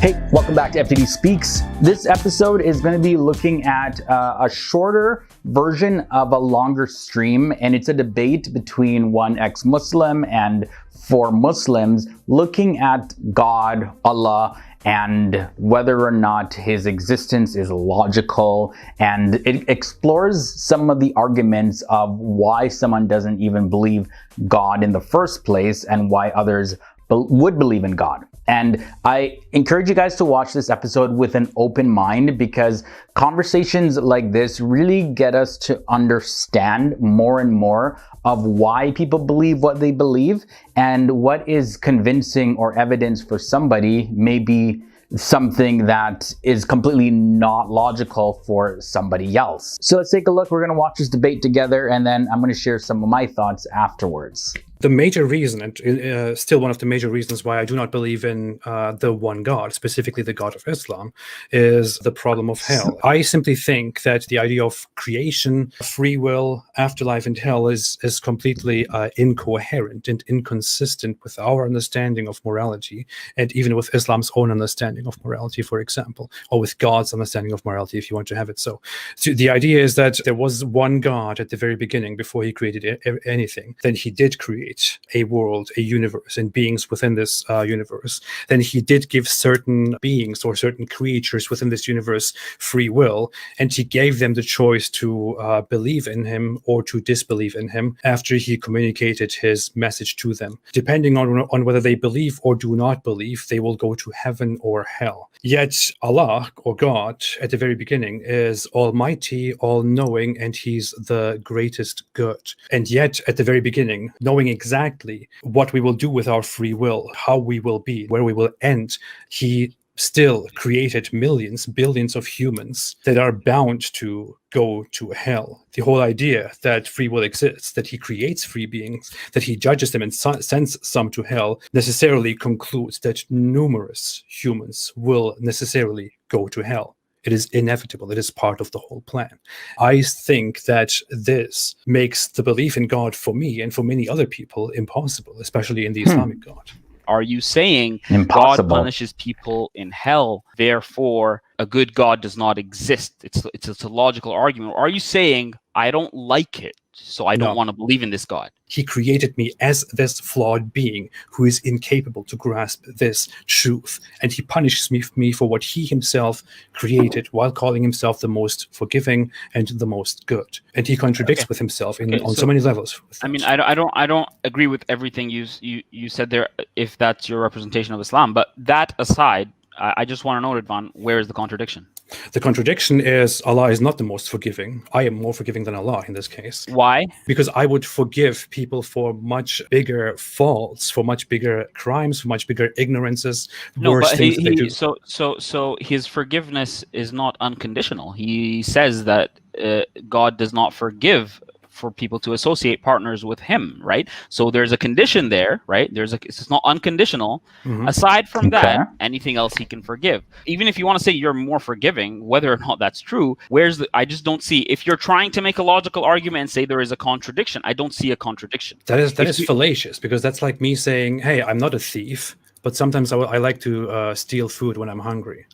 Hey, welcome back to FTD Speaks. This episode is going to be looking at a shorter version of a longer stream, and it's a debate between one ex-Muslim and four Muslims looking at God, Allah, and whether or not his existence is logical, and it explores some of the arguments of why someone doesn't even believe God in the first place and why others would believe in God. And I encourage you guys to watch this episode with an open mind, because conversations like this really get us to understand more and more of why people believe what they believe, and what is convincing or evidence for somebody may be something that is completely not logical for somebody else. So let's take a look. We're going to watch this debate together, and then I'm going to share some of my thoughts afterwards. The major reason, and still one of the major reasons why I do not believe in the one God, specifically the God of Islam, is the problem of hell. I simply think that the idea of creation, free will, afterlife, and hell is completely incoherent and inconsistent with our understanding of morality, and even with Islam's own understanding of morality, for example, or with God's understanding of morality, if you want to have it so. So the idea is that there was one God at the very beginning before he created anything. Then he did create a world, a universe, and beings within this universe. Then he did give certain beings or certain creatures within this universe free will, and he gave them the choice to believe in him or to disbelieve in him after he communicated his message to them. Depending on whether they believe or do not believe, they will go to heaven or hell. Yet Allah, or God, at the very beginning is almighty, all-knowing, and he's the greatest good. And yet, at the very beginning, knowing exactly what we will do with our free will, how we will be, where we will end, he still created millions, billions of humans that are bound to go to hell. The whole idea that free will exists, that he creates free beings, that he judges them and sends some to hell, necessarily concludes that numerous humans will necessarily go to hell. It is inevitable. It is part of the whole plan. I think that this makes the belief in God for me and for many other people impossible, especially in the Islamic God. Are you saying Impossible. God punishes people in hell, therefore a good God does not exist? It's a logical argument. Or are you saying I don't like it, so I don't want to believe in this God? He created me as this flawed being who is incapable to grasp this truth, and he punishes me for what he himself created, while calling himself the most forgiving and the most good. And he contradicts with himself on so many levels. I mean, I don't agree with everything you said there, if that's your representation of Islam. But that aside, I just want to know, Ridvan, where is the contradiction? The contradiction is Allah is not the most forgiving. I am more forgiving than Allah in this case. Why? Because I would forgive people for much bigger faults, for much bigger crimes, for much bigger ignorances, worse things that they do. So his forgiveness is not unconditional. He says that God does not forgive for people to associate partners with him, right? So there's a condition there, right? It's not unconditional. Mm-hmm. Aside from that, anything else he can forgive. Even if you want to say you're more forgiving, whether or not that's true, I just don't see, if you're trying to make a logical argument and say there is a contradiction, I don't see a contradiction. That is fallacious, because that's like me saying, hey, I'm not a thief, but sometimes I like to steal food when I'm hungry,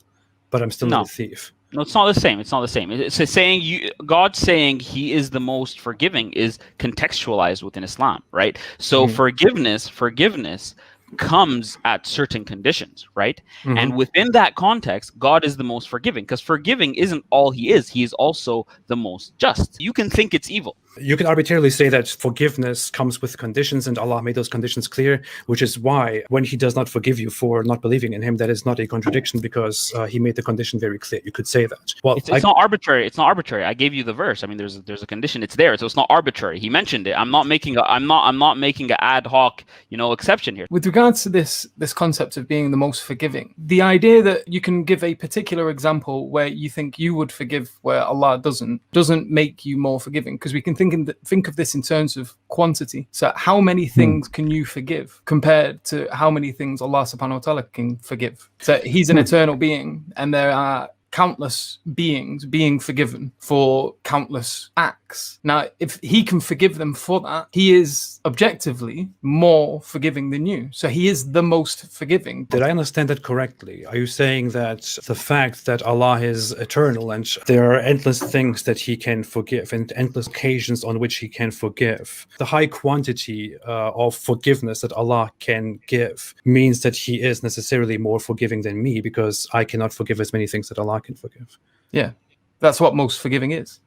but I'm still not a thief. No, it's not the same. It's not the same. It's saying God saying he is the most forgiving is contextualized within Islam, right? So forgiveness comes at certain conditions, right? Mm-hmm. And within that context, God is the most forgiving, because forgiving isn't all he is. He is also the most just. You can think it's evil. You can arbitrarily say that forgiveness comes with conditions, and Allah made those conditions clear, which is why when he does not forgive you for not believing in him, that is not a contradiction, because he made the condition very clear. You could say that. Well, it's not arbitrary. It's not arbitrary. I gave you the verse. I mean, there's a condition. It's there, so it's not arbitrary. He mentioned it. I'm not making an ad hoc, exception here. With regards to this concept of being the most forgiving, the idea that you can give a particular example where you think you would forgive where Allah doesn't make you more forgiving, because we can think of this in terms of quantity. So how many things can you forgive compared to how many things Allah subhanahu wa ta'ala can forgive? So he's an eternal being, and there are countless beings being forgiven for countless acts. Now, if he can forgive them for that, he is objectively more forgiving than you. So he is the most forgiving. Did I understand that correctly? Are you saying that the fact that Allah is eternal and there are endless things that he can forgive and endless occasions on which he can forgive, the high quantity of forgiveness that Allah can give means that he is necessarily more forgiving than me because I cannot forgive as many things that Allah can forgive? Yeah, that's what most forgiving is.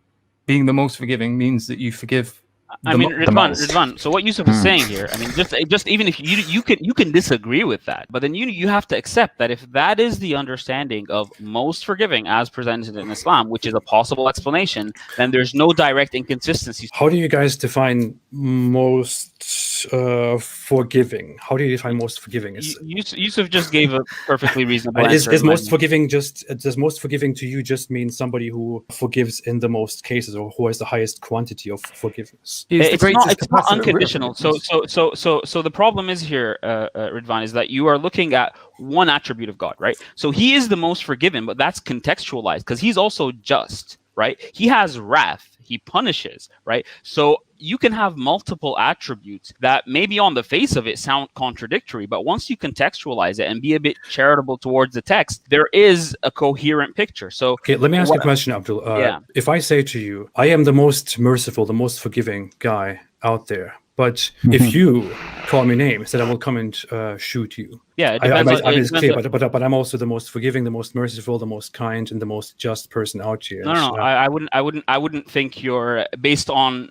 Being the most forgiving means that you forgive. I mean, Ridwan. So what Yusuf is saying here, I mean, just even if you can disagree with that, but then you have to accept that if that is the understanding of most forgiving as presented in Islam, which is a possible explanation, then there's no direct inconsistency. How do you guys define most forgiving? How do you define most forgiving? Yusuf just gave a perfectly reasonable answer. Is most forgiving does most forgiving to you just mean somebody who forgives in the most cases or who has the highest quantity of forgiveness? It's not unconditional. So the problem is here, Ridwan, is that you are looking at one attribute of God, right? So he is the most forgiven, but that's contextualized because he's also just, right? He has wrath, he punishes, right? So you can have multiple attributes that maybe on the face of it sound contradictory, but once you contextualize it and be a bit charitable towards the text, there is a coherent picture. So, okay, let me ask you a question, Abdul. If I say to you, I am the most merciful, the most forgiving guy out there, but if you call me names, then I will come and shoot you. Yeah, it depends it's clear, but I'm also the most forgiving, the most merciful, the most kind, and the most just person out here. No. I wouldn't think you're based on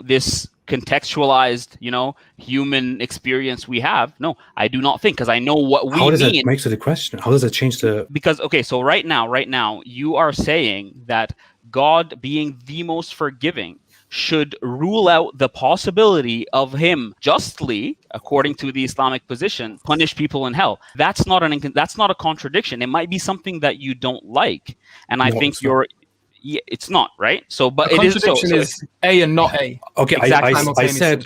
this contextualized human experience we have. No, I do not think, because I know what we mean. How does that make the question? How does that change the? Because so right now you are saying that God being the most forgiving should rule out the possibility of him justly, according to the Islamic position, punish people in hell. That's not a contradiction. It might be something that you don't like, and I think it's not, right? So, but the contradiction is A and not A. Okay, exactly.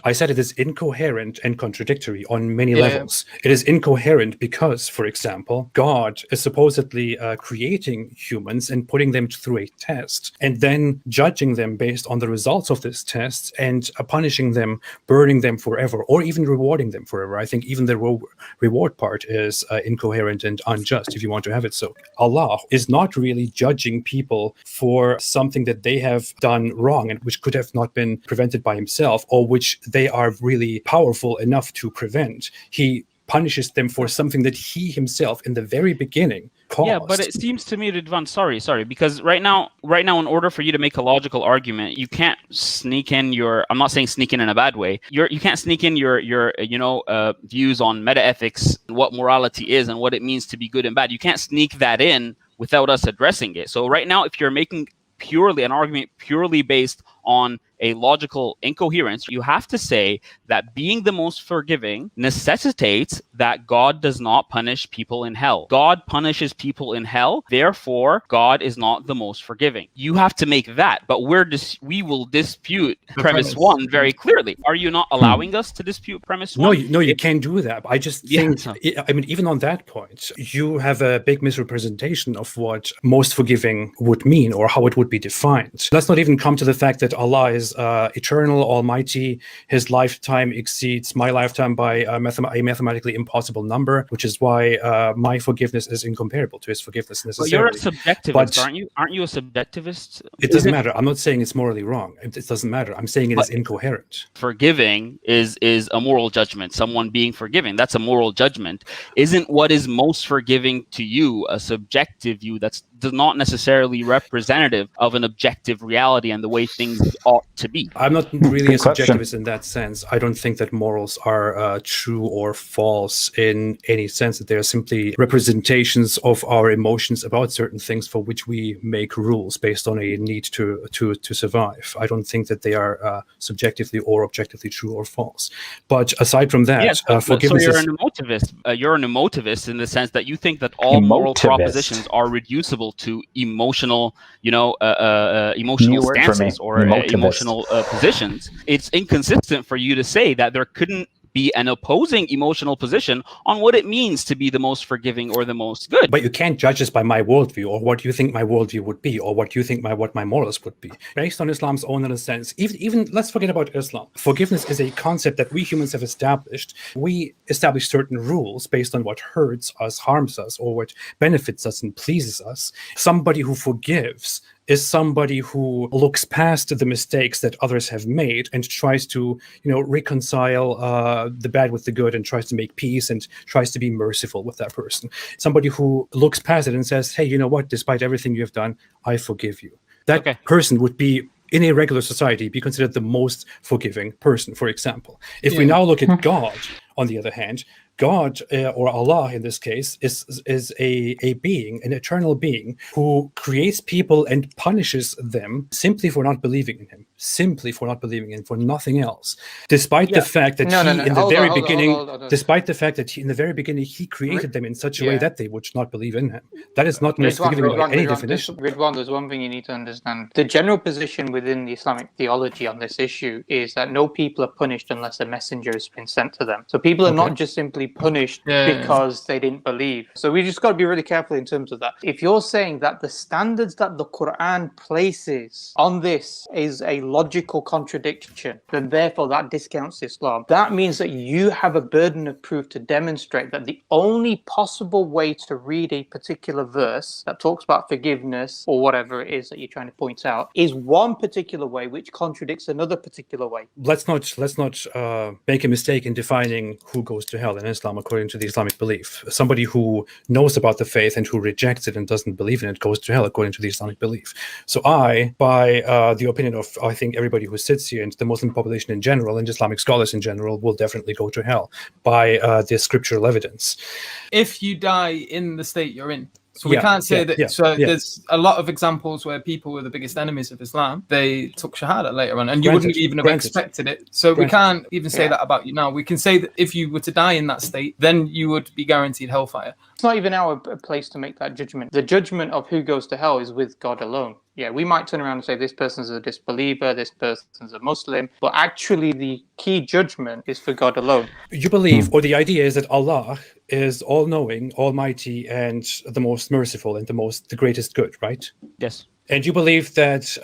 I said it is incoherent and contradictory on many levels. It is incoherent because, for example, God is supposedly creating humans and putting them through a test, and then judging them based on the results of this test and punishing them, burning them forever, or even rewarding them forever. I think even the reward part is incoherent and unjust, if you want to have it so. Allah is not really judging people for something that they have done wrong and which could have not been prevented by himself, or which they are really powerful enough to prevent. He punishes them for something that he himself in the very beginning caused. Yeah, but it seems to me, Ridwan, sorry, because right now, in order for you to make a logical argument, you can't sneak in I'm not saying sneak in a bad way. You can't sneak in your views on metaethics, what morality is, and what it means to be good and bad. You can't sneak that in without us addressing it. So right now, if you're making an argument purely based on a logical incoherence, you have to say that being the most forgiving necessitates that God does not punish people in hell. God punishes people in hell, therefore God is not the most forgiving. You have to make that, but we will dispute premise one very clearly. Are you not allowing us to dispute premise one? No, you can't do that. I just think, I mean, even on that point, you have a big misrepresentation of what most forgiving would mean or how it would be defined. Let's not even come to the fact that Allah is eternal, almighty. His lifetime exceeds my lifetime by a mathematically impossible number, which is why my forgiveness is incomparable to his forgiveness necessarily. But you're a subjectivist, aren't you? Aren't you a subjectivist? It doesn't matter. I'm not saying it's morally wrong. It doesn't matter. I'm saying it is incoherent. Forgiving is a moral judgment. Someone being forgiving, that's a moral judgment. Isn't what is most forgiving to you a subjective view that's not necessarily representative of an objective reality and the way things ought to be? I'm not really a subjectivist in that sense. I don't think that morals are true or false in any sense, that they are simply representations of our emotions about certain things for which we make rules based on a need to survive. I don't think that they are subjectively or objectively true or false. But aside from that, forgiveness. So you're an emotivist. You're an emotivist in the sense that you think that all moral propositions are reducible to emotional, emotional stances or emotional positions. It's inconsistent for you to say that there couldn't be an opposing emotional position on what it means to be the most forgiving or the most good. But you can't judge us by my worldview or what you think my worldview would be or what you think what my morals would be. Based on Islam's own understanding, even let's forget about Islam. Forgiveness is a concept that we humans have established. We establish certain rules based on what hurts us, harms us, or what benefits us and pleases us. Somebody who forgives is somebody who looks past the mistakes that others have made and tries to, reconcile the bad with the good and tries to make peace and tries to be merciful with that person. Somebody who looks past it and says, hey, you know what? Despite everything you have done, I forgive you. That person would be, in a regular society, be considered the most forgiving person, for example. If we now look at God, on the other hand, God, or Allah in this case, is a being, an eternal being, who creates people and punishes them simply for not believing in him, for nothing else. Despite the fact that despite the fact that in the very beginning he created them in such a way that they would not believe in him. That is not most forgiving by any definition. Ridwan, there's one thing you need to understand. The general position within the Islamic theology on this issue is that no people are punished unless a messenger has been sent to them. So people are not just simply punished because they didn't believe. So we just got to be really careful in terms of that. If you're saying that the standards that the Quran places on this is a logical contradiction, then therefore that discounts Islam. That means that you have a burden of proof to demonstrate that the only possible way to read a particular verse that talks about forgiveness or whatever it is that you're trying to point out is one particular way which contradicts another particular way. Let's not make a mistake in defining who goes to hell in Islam according to the Islamic belief. Somebody who knows about the faith and who rejects it and doesn't believe in it goes to hell according to the Islamic belief. So I, by the opinion of, I think, everybody who sits here and the Muslim population in general and Islamic scholars in general, will definitely go to hell by the scriptural evidence. If you die in the state you're in. So we can't say that. There's a lot of examples where people were the biggest enemies of Islam. They took Shahada later on, and you wouldn't even have expected it. So we can't even say that about you now. We can say that if you were to die in that state, then you would be guaranteed hellfire. It's not even our place to make that judgment. The judgment of who goes to hell is with God alone. Yeah, we might turn around and say this person's a disbeliever, this person's a Muslim, but actually the key judgment is for God alone. You believe, or the idea is that Allah is all-knowing, almighty, and the most merciful and the greatest good, right? Yes. And you believe that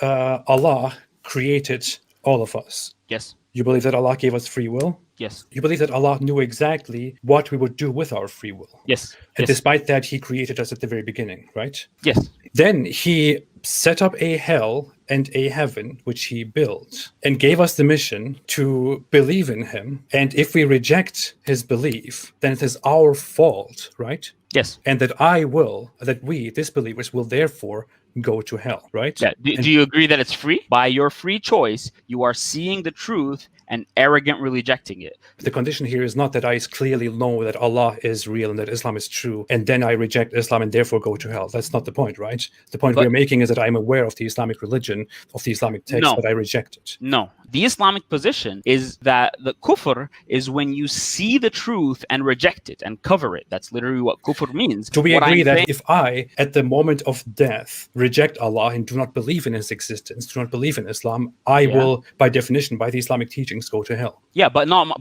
Allah created all of us. Yes. You believe that Allah gave us free will? Yes. You believe that Allah knew exactly what we would do with our free will? Yes. And despite that, he created us at the very beginning, right? Yes. Then he set up a hell and a heaven, which he built, and gave us the mission to believe in him. And if we reject his belief, then it is our fault, right? Yes. And that we, disbelievers, will therefore go to hell, right? Yeah. Do you agree that it's free? By your free choice, you are seeing the truth and arrogantly rejecting it. The condition here is not that I clearly know that Allah is real and that Islam is true, and then I reject Islam and therefore go to hell. That's not the point, right? The point we're making is that I'm aware of the Islamic religion, of the Islamic text, but I reject it. No. The Islamic position is that the kufr is when you see the truth and reject it and cover it. That's literally what kufr means. Do we agree that if I, at the moment of death, reject Allah and do not believe in his existence, do not believe in Islam, I will, by definition, by the Islamic teachings, go to hell? Yeah, but not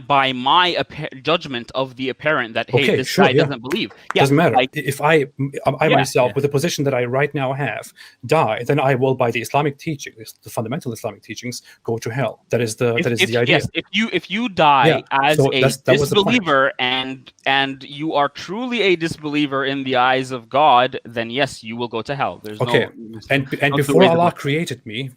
by my judgment of the apparent that this guy doesn't believe. Yeah, doesn't matter. If I myself, with the position that I right now have, die, then I will, by the Islamic teachings, the fundamental Islamic teachings, go to hell. That is the idea. Yes, if you die as a disbeliever and you are truly a disbeliever in the eyes of God, then yes, you will go to hell. There's and before Allah created me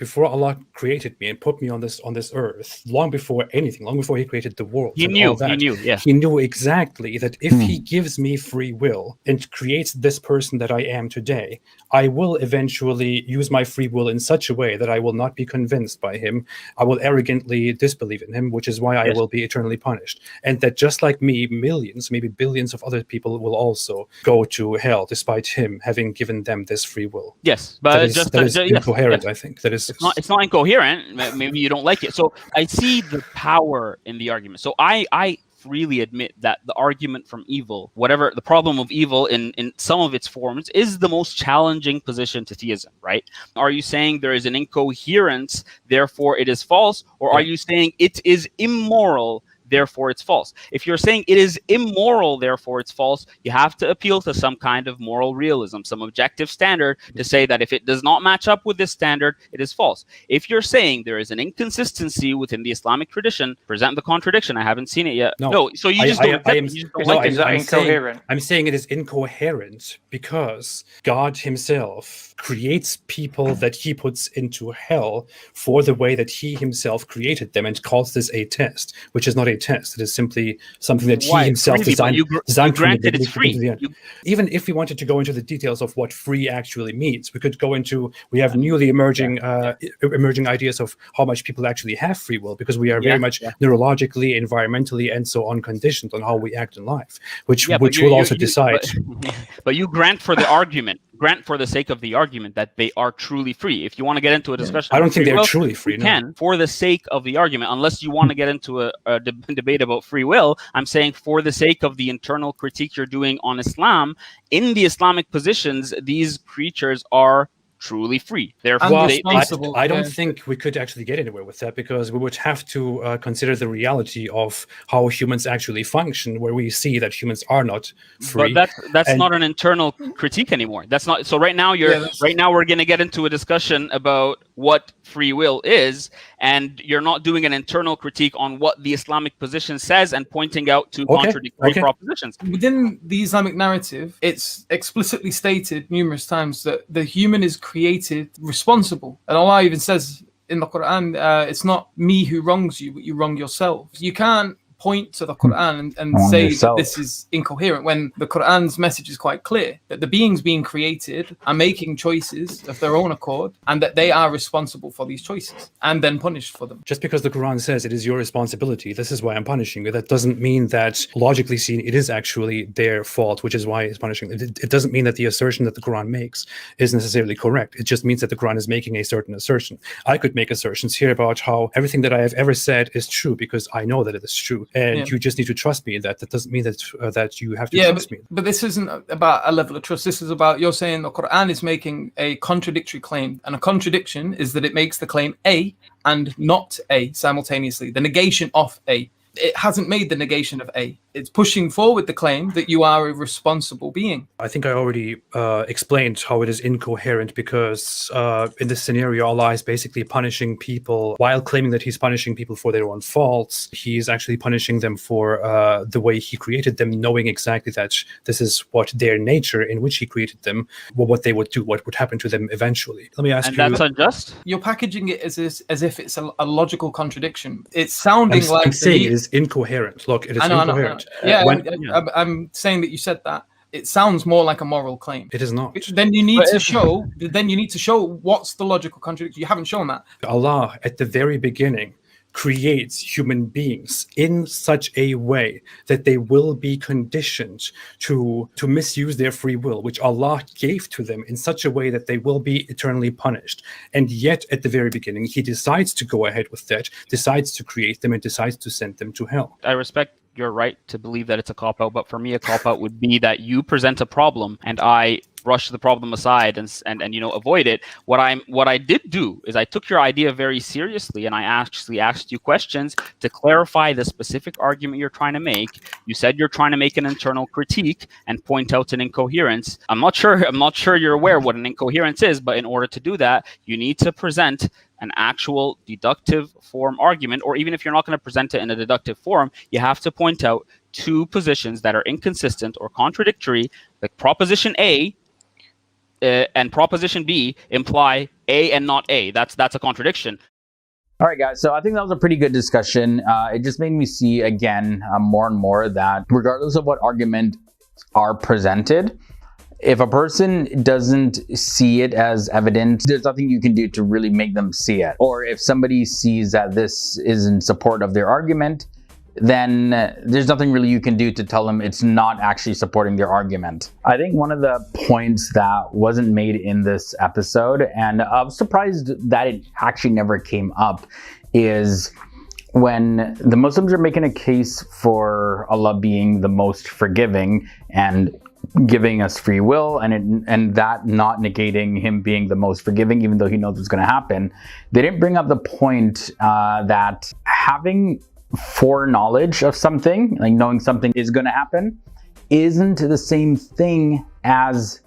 and put me on this earth, long before he created the world, he knew exactly that if he gives me free will and creates this person that I am today, I will eventually use my free will in such a way that I will not be convinced by him. I will arrogantly disbelieve in him, which is why I will be eternally punished. And that just like me, millions, maybe billions of other people will also go to hell despite him having given them this free will. Yes, but that is incoherent. I think that is it's not incoherent. Maybe you don't like it. So I see the power in the argument. So I freely admit that the argument from evil, whatever the problem of evil in some of its forms, is the most challenging position to theism, right? Are you saying there is an incoherence, therefore it is false? Or are you saying it is immoral, therefore it's false? If you're saying it is immoral, therefore it's false, you have to appeal to some kind of moral realism, some objective standard to say that if it does not match up with this standard, it is false. If you're saying there is an inconsistency within the Islamic tradition, present the contradiction. I haven't seen it yet. No, so you just don't like it. I'm saying it is incoherent because God himself creates people that he puts into hell for the way that he himself created them, and calls this a test, which is not a test. It is simply something that he himself designed. You granted it's free. Even if we wanted to go into the details of what free actually means, we have newly emerging ideas of how much people actually have free will, because we are very much neurologically, environmentally, and so on conditioned on how we act in life, which will also decide. But you grant for the argument, grant for the sake of the argument that they are truly free. If you want to get into a discussion, I don't think they're truly free. You can, for the sake of the argument, unless you want to get into a debate about free will. I'm saying for the sake of the internal critique you're doing on Islam, in the Islamic positions, these creatures are truly free. Therefore, I don't think we could actually get anywhere with that, because we would have to consider the reality of how humans actually function, where we see that humans are not free. But that's not an internal critique anymore. That's not. So right now we're going to get into a discussion about what free will is, and you're not doing an internal critique on what the Islamic position says and pointing out to contradictory propositions. Within the Islamic narrative, it's explicitly stated numerous times that the human is created responsible. And Allah even says in the Quran, it's not me who wrongs you, but you wrong yourself. You can't point to the Quran and say that this is incoherent, when the Quran's message is quite clear, that the beings being created are making choices of their own accord, and that they are responsible for these choices and then punished for them. Just because the Quran says it is your responsibility, this is why I'm punishing you, that doesn't mean that logically seen it is actually their fault, which is why it's punishing. It doesn't mean that the assertion that the Quran makes is necessarily correct. It just means that the Quran is making a certain assertion. I could make assertions here about how everything that I have ever said is true because I know that it is true. And you just need to trust me in that. That doesn't mean that that you have to trust me. But this isn't about a level of trust. This is about, you're saying the Quran is making a contradictory claim, and a contradiction is that it makes the claim A and not A simultaneously, the negation of A. It hasn't made the negation of A. It's pushing forward the claim that you are a responsible being. I think I already explained how it is incoherent, because in this scenario, Allah is basically punishing people while claiming that he's punishing people for their own faults. He's actually punishing them for the way he created them, knowing exactly that this is what their nature in which he created them, what they would do, what would happen to them eventually. Let me ask you. And that's unjust? You're packaging it as if it's a logical contradiction. It's sounding like... I'm saying it is incoherent. Look, it is incoherent. I'm saying that you said that. It sounds more like a moral claim. It is not. Then you need to show. Then you need to show what's the logical contradiction. You haven't shown that. Allah at the very beginning creates human beings in such a way that they will be conditioned to misuse their free will, which Allah gave to them in such a way that they will be eternally punished. And yet at the very beginning, he decides to go ahead with that, decides to create them, and decides to send them to hell. I respect your right to believe that it's a cop-out, but for me a cop-out would be that you present a problem and I brush the problem aside and avoid it. What I did do is I took your idea very seriously, and I actually asked you questions to clarify the specific argument you're trying to make. You said you're trying to make an internal critique and point out an incoherence. I'm not sure you're aware what an incoherence is, but in order to do that, you need to present an actual deductive form argument, or even if you're not going to present it in a deductive form, you have to point out two positions that are inconsistent or contradictory. Like proposition A and proposition B imply A and not A. That's a contradiction. All right, guys. So I think that was a pretty good discussion. It just made me see again more and more that regardless of what argument are presented, if a person doesn't see it as evident, there's nothing you can do to really make them see it. Or if somebody sees that this is in support of their argument, then there's nothing really you can do to tell them it's not actually supporting their argument. I think one of the points that wasn't made in this episode, and I'm surprised that it actually never came up, is when the Muslims are making a case for Allah being the most forgiving and giving us free will, and that not negating him being the most forgiving, even though he knows what's going to happen, they didn't bring up the point that having foreknowledge of something, like knowing something is going to happen, isn't the same thing as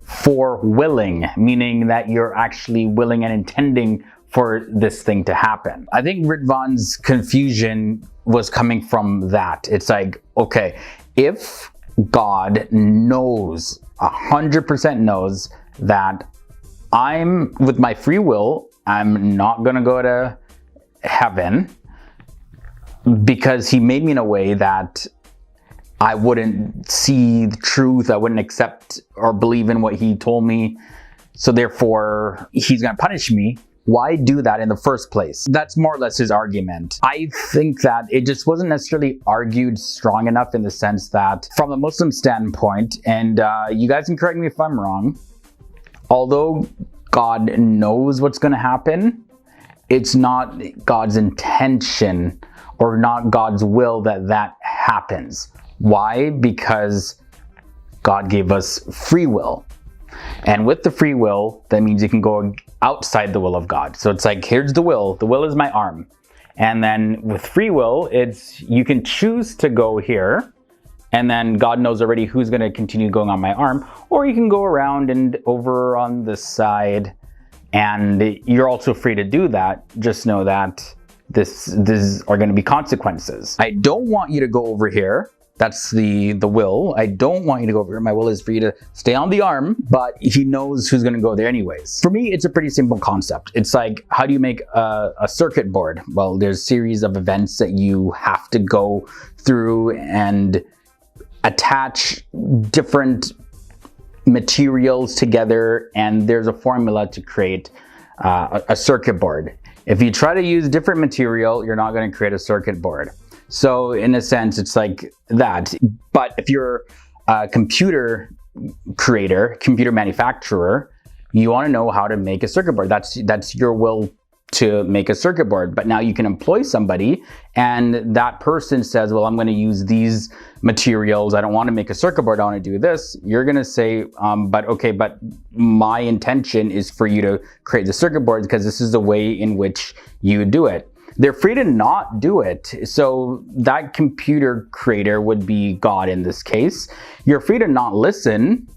forewilling, meaning that you're actually willing and intending for this thing to happen. I think Ridvan's confusion was coming from that. It's like, okay, if God knows, 100% knows that I'm, with my free will, I'm not gonna go to heaven because he made me in a way that I wouldn't see the truth, I wouldn't accept or believe in what he told me, so therefore he's gonna punish me. Why do that in the first place? That's more or less his argument. I think that it just wasn't necessarily argued strong enough in the sense that from a Muslim standpoint, and you guys can correct me if I'm wrong, although God knows what's going to happen, it's not God's intention or not God's will that that happens. Why? Because God gave us free will. And with the free will, that means you can go outside the will of God. So it's like, here's the will is my arm. And then with free will, it's, you can choose to go here, and then God knows already who's going to continue going on my arm, or you can go around and over on the side, and you're also free to do that. Just know that this are going to be consequences. I don't want you to go over here. That's the will. I don't want you to go over here. My will is for you to stay on the arm, but he knows who's going to go there anyways. For me, it's a pretty simple concept. It's like, how do you make a circuit board? Well, there's a series of events that you have to go through and attach different materials together, and there's a formula to create a circuit board. If you try to use different material, you're not going to create a circuit board. So in a sense, it's like that. But if you're a computer creator, computer manufacturer, you want to know how to make a circuit board. That's your will to make a circuit board. But now you can employ somebody, and that person says, well, I'm going to use these materials. I don't want to make a circuit board. I want to do this. You're going to say, but my intention is for you to create the circuit board because this is the way in which you do it. They're free to not do it. So that computer creator would be God in this case. You're free to not listen,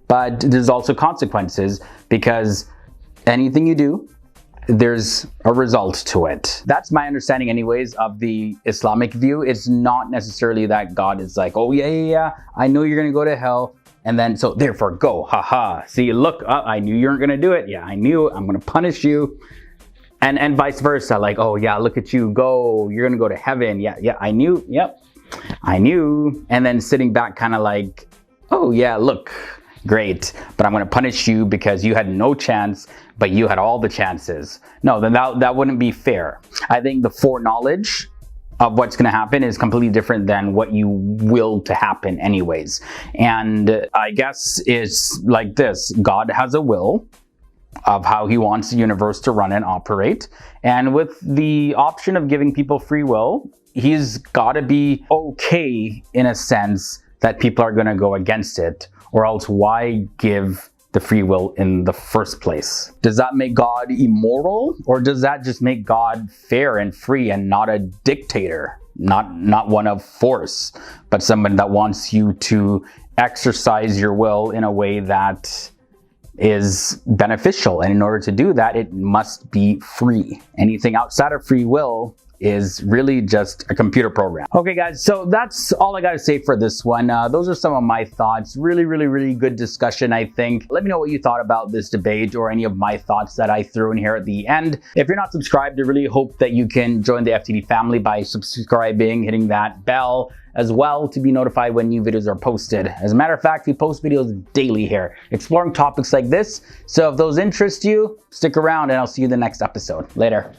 but there's also consequences, because anything you do, there's a result to it. That's my understanding anyways of the Islamic view. It's not necessarily that God is like, oh yeah, I know you're gonna go to hell, and then so therefore go, haha. See, look, I knew you weren't gonna do it. Yeah, I knew, I'm gonna punish you. And vice versa, like, oh yeah, look at you, go, you're gonna go to heaven. Yeah, I knew, yep, I knew. And then sitting back kind of like, oh yeah, look, great, but I'm gonna punish you because you had no chance, but you had all the chances. No, then that wouldn't be fair. I think the foreknowledge of what's gonna happen is completely different than what you will to happen anyways. And I guess it's like this, God has a will of how he wants the universe to run and operate. And with the option of giving people free will, he's got to be okay in a sense that people are going to go against it, or else why give the free will in the first place? Does that make God immoral, or does that just make God fair and free and not a dictator, not one of force, but someone that wants you to exercise your will in a way that is beneficial? And in order to do that, it must be free. Anything outside of free will is really just a computer program. Okay guys, so that's all I gotta say for this one. Those are some of my thoughts. Really good discussion, I think. Let me know what you thought about this debate or any of my thoughts that I threw in here at the end. If you're not subscribed, I really hope that you can join the FTD family by subscribing, hitting that bell as well to be notified when new videos are posted. As a matter of fact, we post videos daily here, exploring topics like this. So if those interest you, stick around and I'll see you in the next episode. Later.